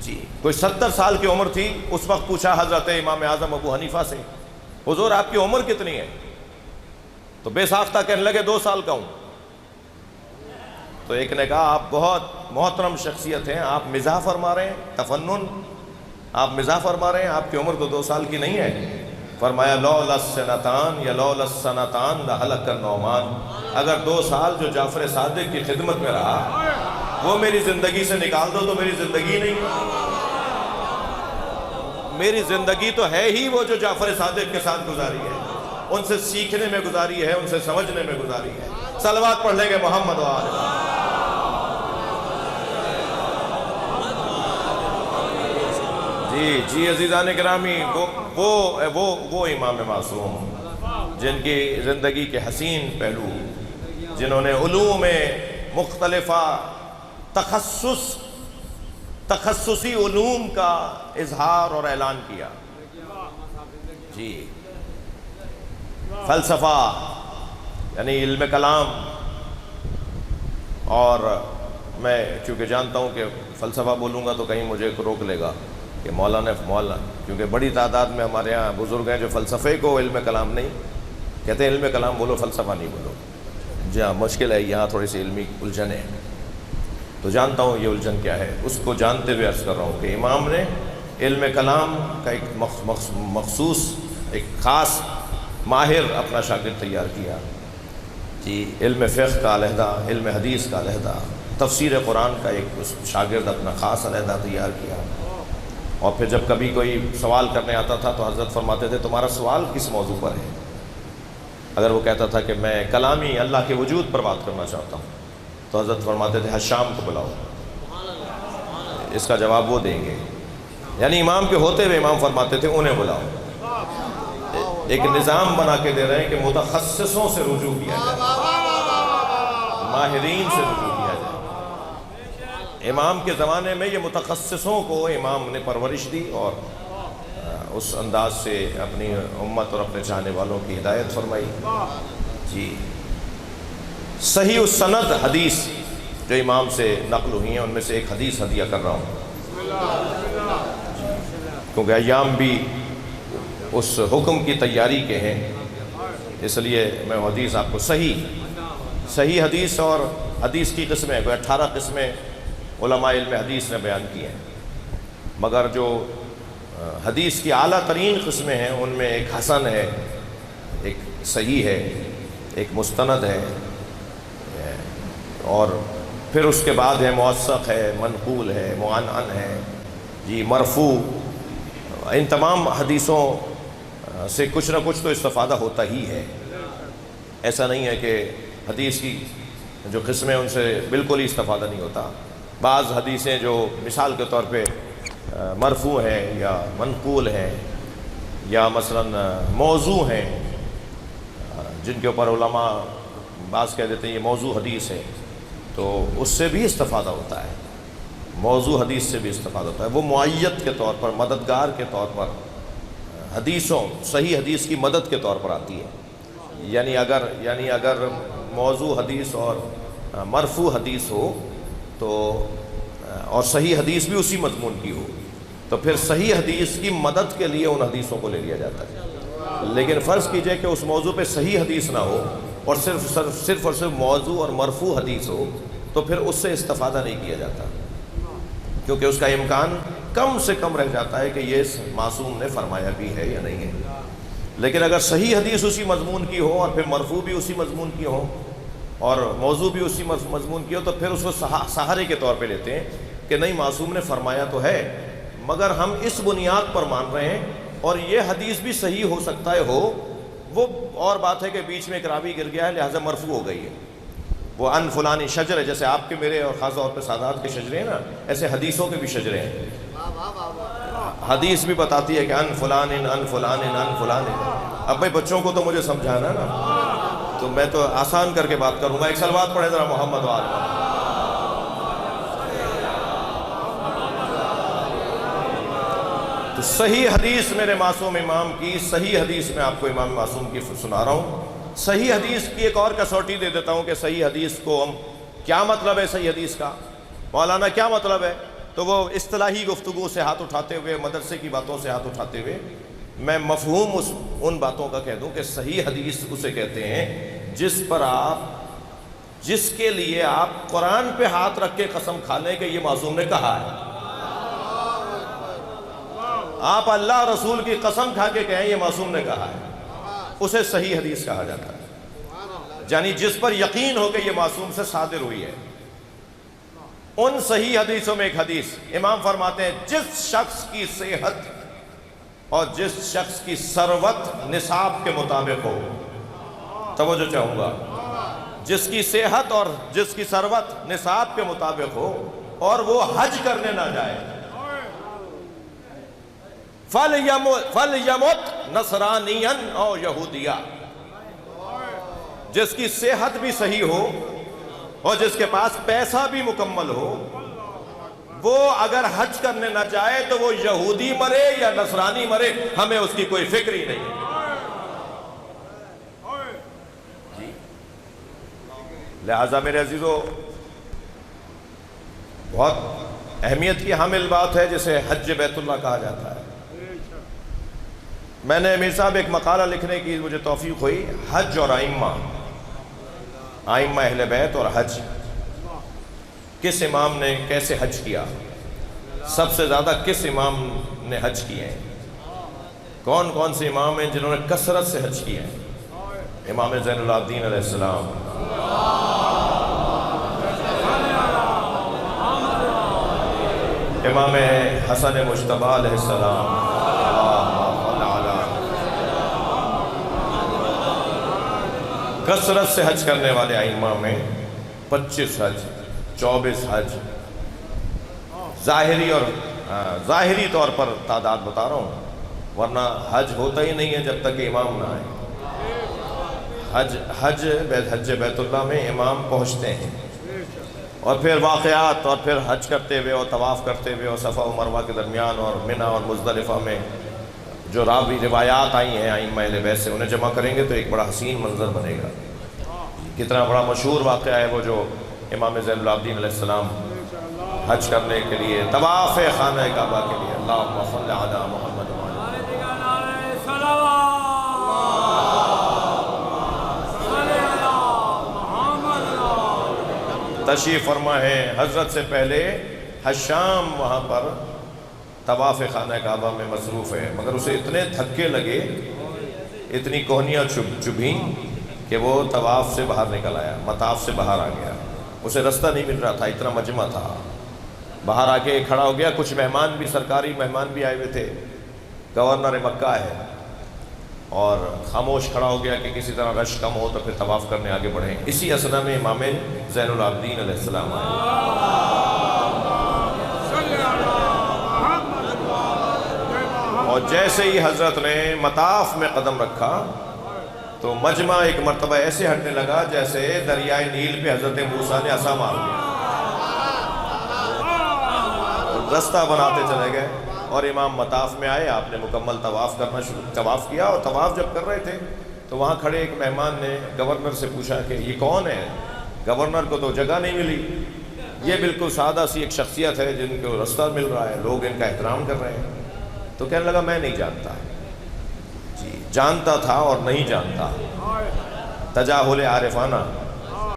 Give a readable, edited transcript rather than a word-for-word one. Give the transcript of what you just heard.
جی کوئی 70 سال کی عمر تھی، اس وقت پوچھا حضرت امام اعظم ابو حنیفہ سے، حضور آپ کی عمر کتنی ہے؟ تو بے ساختہ کہنے لگے 2 سال کا ہوں۔ تو ایک نے کہا آپ بہت محترم شخصیت ہیں، آپ مزاح فرما رہے ہیں، تفنن، آپ مزاح فرما رہے ہیں، آپ کی عمر تو 2 سال کی نہیں ہے۔ فرمایا لولا السنتان یا لولا السنتان لہلک النعمان، اگر 2 سال جو جعفر صادق کی خدمت میں رہا وہ میری زندگی سے نکال دو تو میری زندگی نہیں، میری زندگی تو ہے ہی وہ جو جعفر صادق کے ساتھ گزاری ہے، ان سے سیکھنے میں گزاری ہے، ان سے سمجھنے میں گزاری ہے۔ صلوات پڑھ لیں گے محمد و آل محمد۔ جی عزیزان گرامی، وہ امام معصوم جن کی زندگی کے حسین پہلو، جنہوں نے علوم مختلفہ تخصصی علوم کا اظہار اور اعلان کیا۔ جی فلسفہ یعنی علم کلام، اور میں چونکہ جانتا ہوں کہ فلسفہ بولوں گا تو کہیں مجھے روک لے گا کہ مولانا کیونکہ بڑی تعداد میں ہمارے یہاں بزرگ ہیں جو فلسفے کو علم کلام نہیں کہتے ہیں، علم کلام بولو فلسفہ نہیں بولو۔ جی ہاں مشکل ہے، یہاں تھوڑی سی علمی الجھن ہے، تو جانتا ہوں یہ الجھن کیا ہے، اس کو جانتے ہوئے عرض کر رہا ہوں کہ امام نے علم کلام کا ایک مخصوص ایک خاص ماہر اپنا شاگرد تیار کیا۔ جی علم فقہ کا علیحدہ، علم حدیث کا علیحدہ، تفسیر قرآن کا ایک شاگرد اپنا خاص علیحدہ تیار کیا۔ اور پھر جب کبھی کوئی سوال کرنے آتا تھا تو حضرت فرماتے تھے تمہارا سوال کس موضوع پر ہے؟ اگر وہ کہتا تھا کہ میں کلامی اللہ کے وجود پر بات کرنا چاہتا ہوں تو حضرت فرماتے تھے حشام کو بلاؤ، اس کا جواب وہ دیں گے۔ یعنی امام کے ہوتے ہوئے امام فرماتے تھے انہیں بلاؤ۔ ایک نظام بنا کے دے رہے ہیں کہ متخصصوں سے رجوع کیا جائے، ماہرین سے رجوع کیا جائے۔ امام کے زمانے میں یہ متخصصوں کو امام نے پرورش دی اور اس انداز سے اپنی امت اور اپنے چاہنے والوں کی ہدایت فرمائی۔ جی صحیح السند حدیث جو امام سے نقل ہوئی ہیں ان میں سے ایک حدیث ہدیہ کر رہا ہوں، کیونکہ ایام بھی اس حکم کی تیاری کے ہیں، اس لیے میں حدیث آپ کو صحیح حدیث اور حدیث کی قسمیں 18 قسمیں علماء علم حدیث نے بیان کی ہیں، مگر جو حدیث کی اعلیٰ ترین قسمیں ہیں ان میں ایک حسن ہے، ایک صحیح ہے، ایک مستند ہے، اور پھر اس کے بعد ہے موثق ہے، منقول ہے، معنعن ہے، جی مرفوع۔ ان تمام حدیثوں سے کچھ نہ کچھ تو استفادہ ہوتا ہی ہے، ایسا نہیں ہے کہ حدیث کی جو قسمیں ان سے بالکل ہی استفادہ نہیں ہوتا۔ بعض حدیثیں جو مثال کے طور پہ مرفوع ہیں یا منقول ہیں یا مثلاً موضوع ہیں، جن کے اوپر علماء بعض کہہ دیتے ہیں یہ موضوع حدیث ہے، تو اس سے بھی استفادہ ہوتا ہے، موضوع حدیث سے بھی استفادہ ہوتا ہے۔ وہ معیت کے طور پر، مددگار کے طور پر حدیثوں، صحیح حدیث کی مدد کے طور پر آتی ہے۔ یعنی اگر موضوع حدیث اور مرفوع حدیث ہو تو اور صحیح حدیث بھی اسی مضمون کی ہو تو پھر صحیح حدیث کی مدد کے لیے ان حدیثوں کو لے لیا جاتا ہے۔ لیکن فرض کیجئے کہ اس موضوع پہ صحیح حدیث نہ ہو اور صرف موضوع اور مرفوع حدیث ہو تو پھر اس سے استفادہ نہیں کیا جاتا، کیونکہ اس کا امکان کم سے کم رہ جاتا ہے کہ یہ معصوم نے فرمایا بھی ہے یا نہیں ہے۔ لیکن اگر صحیح حدیث اسی مضمون کی ہو اور پھر مرفوع بھی اسی مضمون کی ہو اور موضوع بھی اسی مضمون کی ہو تو پھر اس کو سہارے کے طور پہ لیتے ہیں کہ نہیں معصوم نے فرمایا تو ہے مگر ہم اس بنیاد پر مان رہے ہیں، اور یہ حدیث بھی صحیح ہو سکتا ہے وہ اور بات ہے کہ بیچ میں ایک راوی گر گیا ہے لہٰذا مرفوع ہو گئی ہے، وہ ان فلانی شجر ہے، جیسے آپ کے میرے اور خاص طور پہ سادات کے شجرے ہیں نا، ایسے حدیثوں کے بھی شجرے ہیں۔ حدیث بھی بتاتی ہے کہ ان فلان ان فلان ان فلان۔ اب بھائی بچوں کو تو مجھے سمجھانا نا، تو میں تو آسان کر کے بات کروں گا۔ ایک صلوات پڑھے ذرا محمد و آل محمد۔ تو صحیح حدیث میرے معصوم امام کی، صحیح حدیث میں آپ کو امام معصوم کی سنا رہا ہوں۔ صحیح حدیث کی ایک اور کسوٹی دے دیتا ہوں کہ صحیح حدیث کو ہم کیا مطلب ہے، صحیح حدیث کا مولانا کیا مطلب ہے؟ تو وہ اصطلاحی گفتگو سے ہاتھ اٹھاتے ہوئے، مدرسے کی باتوں سے ہاتھ اٹھاتے ہوئے میں مفہوم ان باتوں کا کہہ دوں کہ صحیح حدیث اسے کہتے ہیں جس کے لیے آپ قرآن پہ ہاتھ رکھ کے قسم کھا لیں کہ یہ معصوم نے کہا ہے. آپ اللہ رسول کی قسم کھا کے کہیں یہ معصوم نے کہا ہے، اسے صحیح حدیث کہا جاتا ہے. یعنی جس پر یقین ہو کہ یہ معصوم سے صادر ہوئی ہے. ان صحیح حدیثوں میں ایک حدیث امام فرماتے ہیں جس شخص کی صحت اور جس شخص کی ثروت نصاب کے مطابق ہو، توجہ چاہوں گا، جس کی صحت اور جس کی ثروت نصاب کے مطابق ہو اور وہ حج کرنے نہ جائے، فَلْيَمُتْ نَصْرَانِيًا اَوْ یہودیہ، جس کی صحت بھی صحیح ہو اور جس کے پاس پیسہ بھی مکمل ہو، وہ اگر حج کرنے نہ جائے تو وہ یہودی مرے یا نصرانی مرے، ہمیں اس کی کوئی فکر ہی نہیں. جی لہٰذا میرے عزیزو، بہت اہمیت کی حامل بات ہے جسے حج بیت اللہ کہا جاتا ہے. میں نے امیر صاحب ایک مقالہ لکھنے کی مجھے توفیق ہوئی، حج اور آئمہ اہل بیت اور حج، کس امام نے کیسے حج کیا، سب سے زیادہ کس امام نے حج کیے ہیں، کون کون سے امام ہیں جنہوں نے کثرت سے حج کیا ہے. امام زین العابدین علیہ السلام، امام حسن مجتبی علیہ السلام، کثرت سے حج کرنے والے ائمہ میں 25 حج، 24 حج، ظاہری طور پر تعداد بتا رہا ہوں، ورنہ حج ہوتا ہی نہیں ہے جب تک کہ امام نہ آئے. حج بیت اللہ میں امام پہنچتے ہیں، اور پھر واقعات، اور پھر حج کرتے ہوئے اور طواف کرتے ہوئے اور صفا و مروہ کے درمیان اور منی اور مزدلفہ میں جو روایات آئی ہیں ائمہ اہل بیت سے، انہیں جمع کریں گے تو ایک بڑا حسین منظر بنے گا. کتنا بڑا مشہور واقعہ ہے وہ جو امام زین العابدین علیہ السلام حج کرنے کے لیے طواف خانہ کعبہ کے لیے، اللہم صل علی محمد تشریف فرما ہے. حضرت سے پہلے حشام وہاں پر طواف خانہ کعبہ میں مصروف ہے، مگر اسے اتنے دھکے لگے، اتنی کوہنیاں چبھیں کہ وہ طواف سے باہر نکل آیا، مطاف سے باہر آ گیا. اسے رستہ نہیں مل رہا تھا، اتنا مجمع تھا. باہر آ کے کھڑا ہو گیا. کچھ مہمان بھی، سرکاری مہمان بھی آئے ہوئے تھے، گورنر مکہ ہے، اور خاموش کھڑا ہو گیا کہ کسی طرح رش کم ہو تو پھر طواف کرنے آگے بڑھیں. اسی اثنا میں امام زین العابدین علیہ السلام آئے، اور جیسے ہی حضرت نے مطاف میں قدم رکھا تو مجمع ایک مرتبہ ایسے ہٹنے لگا جیسے دریائے نیل پہ حضرت موسیٰ نے عصا مار دیا. رستہ بناتے چلے گئے اور امام مطاف میں آئے. آپ نے مکمل طواف کیا، اور طواف جب کر رہے تھے تو وہاں کھڑے ایک مہمان نے گورنر سے پوچھا کہ یہ کون ہے؟ گورنر کو تو جگہ نہیں ملی، یہ بالکل سادہ سی ایک شخصیت ہے جن کو رستہ مل رہا ہے، لوگ ان کا احترام کر رہے ہیں. تو کہنے لگا میں نہیں جانتا. جی جانتا تھا اور نہیں جانتا، تجاہل عارفانہ.